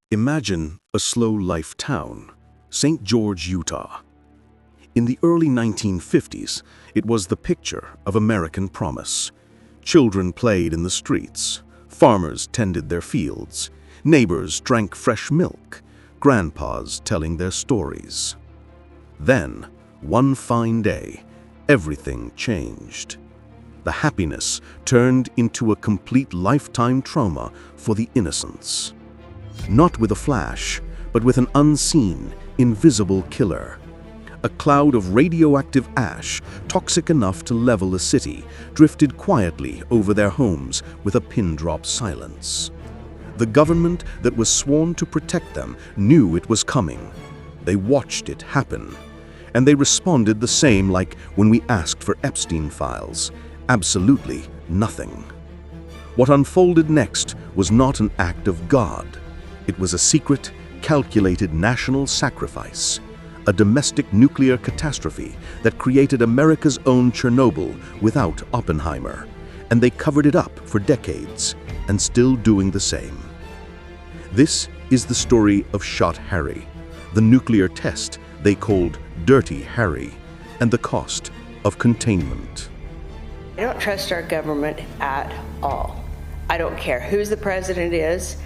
Imagine a slow-life town, St. George, Utah. In the early 1950s, it was the picture of American promise. Children played in the streets, farmers tended their fields, neighbors drank fresh milk, grandpas telling their stories. Then, one fine day, everything changed. The happiness turned into a complete lifetime trauma for the innocents. Not with a flash, but with an unseen, invisible killer. A cloud of radioactive ash, toxic enough to level a city, drifted quietly over their homes with a pin-drop silence. The government that was sworn to protect them knew it was coming. They watched it happen. And they responded the same like when we asked for Epstein files. Absolutely nothing. What unfolded next was not an act of God. It was a secret, calculated national sacrifice, a domestic nuclear catastrophe that created America's own Chernobyl without Oppenheimer, and they covered it up for decades, and still doing the same. This is the story of Shot Harry, the nuclear test they called Dirty Harry, and the cost of containment. I don't trust our government at all. I don't care who the president is.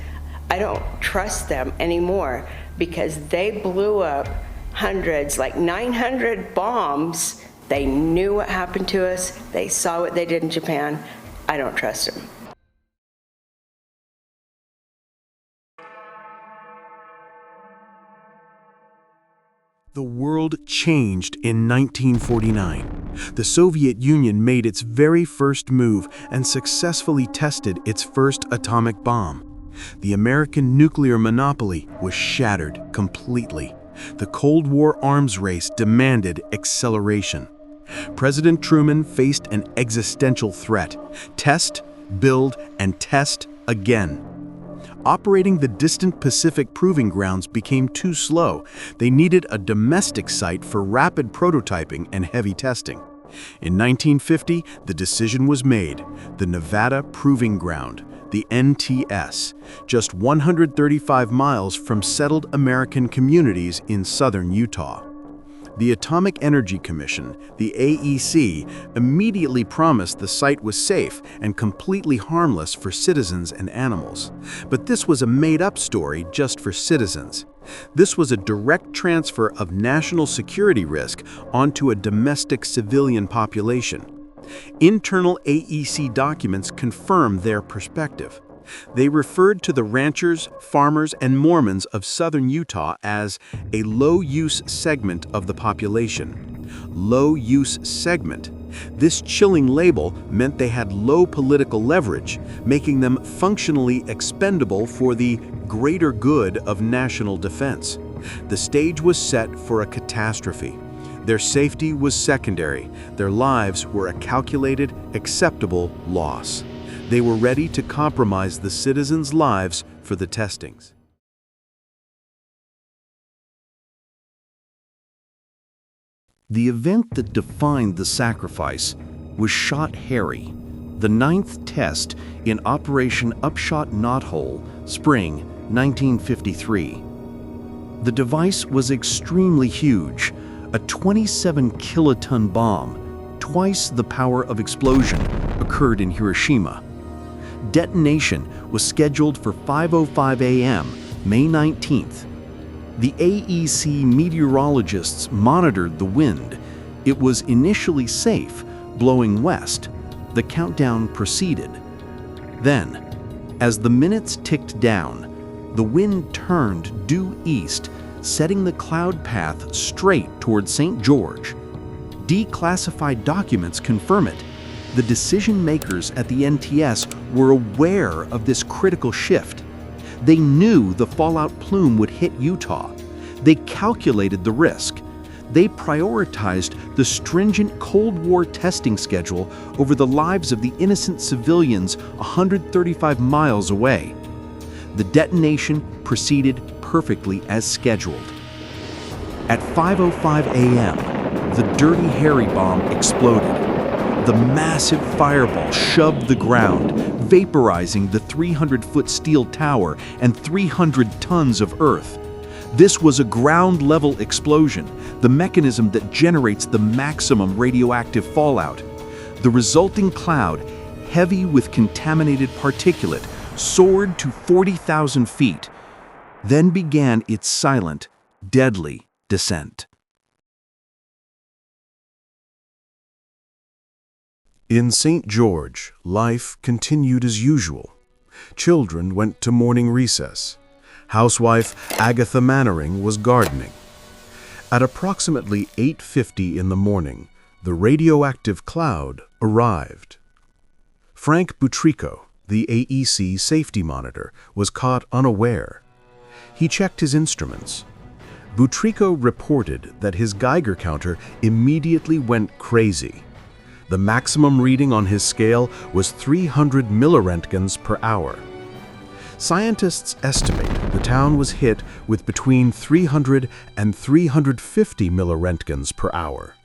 I don't trust them anymore because they blew up hundreds, like 900 bombs. They knew what happened to us. They saw what they did in Japan. I don't trust them. The world changed in 1949. The Soviet Union made its very first move and successfully tested its first atomic bomb. The American nuclear monopoly was shattered completely. The Cold War arms race demanded acceleration. President Truman faced an existential threat: test, build, and test again. Operating the distant Pacific proving grounds became too slow. They needed a domestic site for rapid prototyping and heavy testing. In 1950, the decision was made: the Nevada Proving Ground, the NTS, just 135 miles from settled American communities in southern Utah. The Atomic Energy Commission, the AEC, immediately promised the site was safe and completely harmless for citizens and animals. But this was a made-up story just for citizens. This was a direct transfer of national security risk onto a domestic civilian population. Internal AEC documents confirm their perspective. They referred to the ranchers, farmers, and Mormons of southern Utah as a low-use segment of the population. Low-use segment. This chilling label meant they had low political leverage, making them functionally expendable for the greater good of national defense. The stage was set for a catastrophe. Their safety was secondary. Their lives were a calculated, acceptable loss. They were ready to compromise the citizens' lives for the testings. The event that defined the sacrifice was Shot Harry, the 9th test in Operation Upshot Knothole, spring 1953. The device was extremely huge, a 27-kiloton bomb, twice the power of explosion, occurred in Hiroshima. Detonation was scheduled for 5:05 a.m., May 19th. The AEC meteorologists monitored the wind. It was initially safe, blowing west. The countdown proceeded. Then, as the minutes ticked down, the wind turned due east, setting the cloud path straight toward St. George. Declassified documents confirm it. The decision makers at the NTS were aware of this critical shift. They knew the fallout plume would hit Utah. They calculated the risk. they prioritized the stringent Cold War testing schedule over the lives of the innocent civilians 135 miles away. The detonation proceeded perfectly as scheduled. At 5:05 a.m., the Dirty Harry bomb exploded. The massive fireball shoved the ground, vaporizing the 300-foot steel tower and 300 tons of earth. This was a ground-level explosion, the mechanism that generates the maximum radioactive fallout. The resulting cloud, heavy with contaminated particulate, soared to 40,000 feet, then began its silent, deadly descent. In St. George, life continued as usual. Children went to morning recess. Housewife Agatha Mannering was gardening. At approximately 8:50 in the morning, the radioactive cloud arrived. Frank Butrico, the AEC safety monitor, was caught unaware. He checked his instruments. Butrico reported that his Geiger counter immediately went crazy. The maximum reading on his scale was 300 milliroentgens per hour. Scientists estimate the town was hit with between 300 and 350 milliroentgens per hour.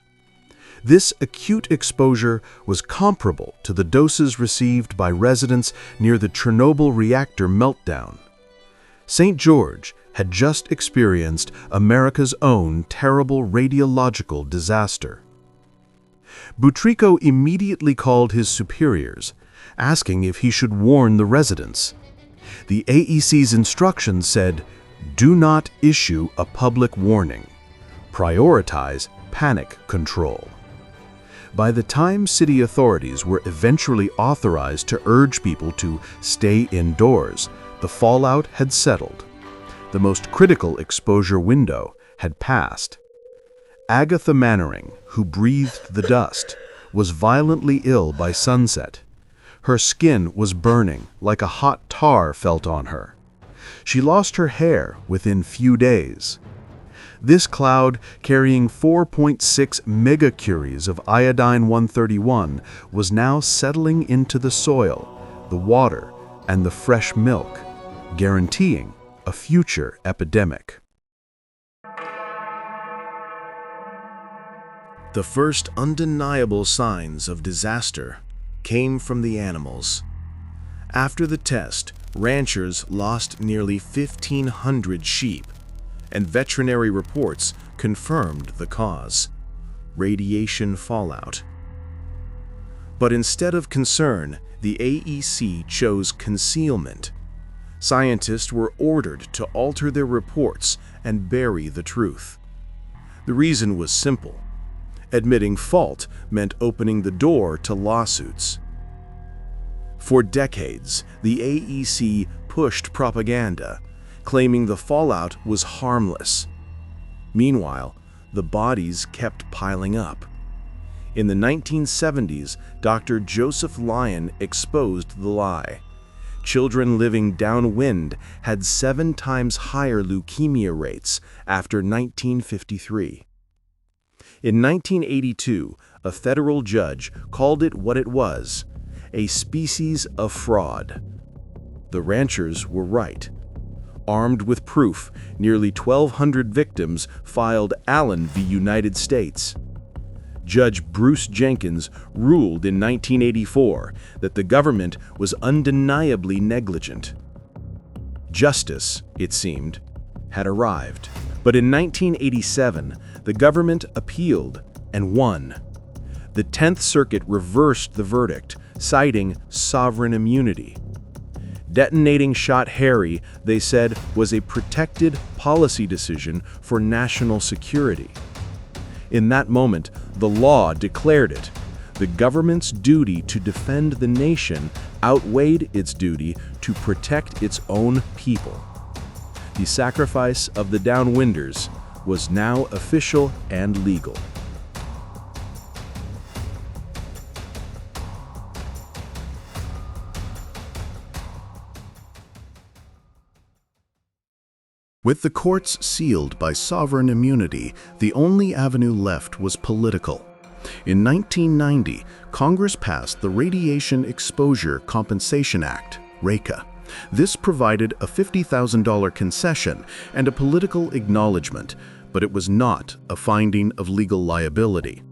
This acute exposure was comparable to the doses received by residents near the Chernobyl reactor meltdown. St. George had just experienced America's own terrible radiological disaster. Butrico immediately called his superiors, asking if he should warn the residents. The AEC's instructions said, "Do not issue a public warning. Prioritize panic control." By the time city authorities were eventually authorized to urge people to stay indoors, the fallout had settled. The most critical exposure window had passed. Agatha Mannering, who breathed the dust, was violently ill by sunset. Her skin was burning like a hot tar felt on her. She lost her hair within few days. This cloud, carrying 4.6 megacuries of iodine-131, was now settling into the soil, the water, and the fresh milk, guaranteeing a future epidemic. The first undeniable signs of disaster came from the animals. After the test, ranchers lost nearly 1,500 sheep, and veterinary reports confirmed the cause: radiation fallout. But instead of concern, the AEC chose concealment. Scientists were ordered to alter their reports and bury the truth. The reason was simple. Admitting fault meant opening the door to lawsuits. For decades, the AEC pushed propaganda, claiming the fallout was harmless. Meanwhile, the bodies kept piling up. In the 1970s, Dr. Joseph Lyon exposed the lie. Children living downwind had 7 times higher leukemia rates after 1953. In 1982, a federal judge called it what it was: a species of fraud. The ranchers were right. Armed with proof, nearly 1,200 victims filed Allen v. United States. Judge Bruce Jenkins ruled in 1984 that the government was undeniably negligent. Justice, it seemed, had arrived. But in 1987, the government appealed and won. The 10th Circuit reversed the verdict, citing sovereign immunity. Detonating Shot Harry, they said, was a protected policy decision for national security. In that moment, the law declared it. The government's duty to defend the nation outweighed its duty to protect its own people. The sacrifice of the Downwinders was now official and legal. With the courts sealed by sovereign immunity, the only avenue left was political. In 1990, Congress passed the Radiation Exposure Compensation Act, RECA. This provided a $50,000 concession and a political acknowledgement, but it was not a finding of legal liability.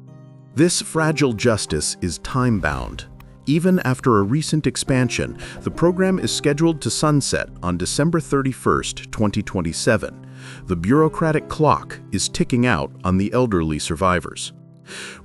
This fragile justice is time-bound. Even after a recent expansion, the program is scheduled to sunset on December 31, 2027. The bureaucratic clock is ticking out on the elderly survivors.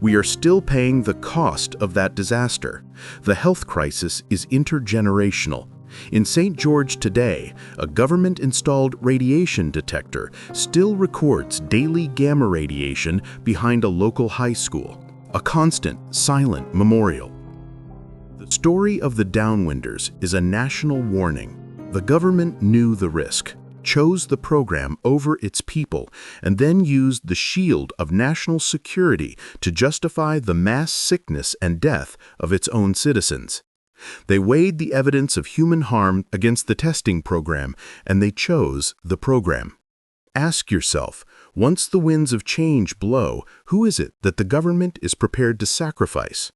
We are still paying the cost of that disaster. The health crisis is intergenerational. In St. George today, a government-installed radiation detector still records daily gamma radiation behind a local high school, a constant, silent memorial. The story of the Downwinders is a national warning. The government knew the risk, chose the program over its people, and then used the shield of national security to justify the mass sickness and death of its own citizens. They weighed the evidence of human harm against the testing program, and they chose the program. Ask yourself, once the winds of change blow, who is it that the government is prepared to sacrifice?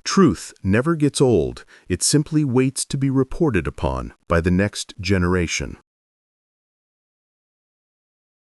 Truth never gets old, it simply waits to be reported upon by the next generation.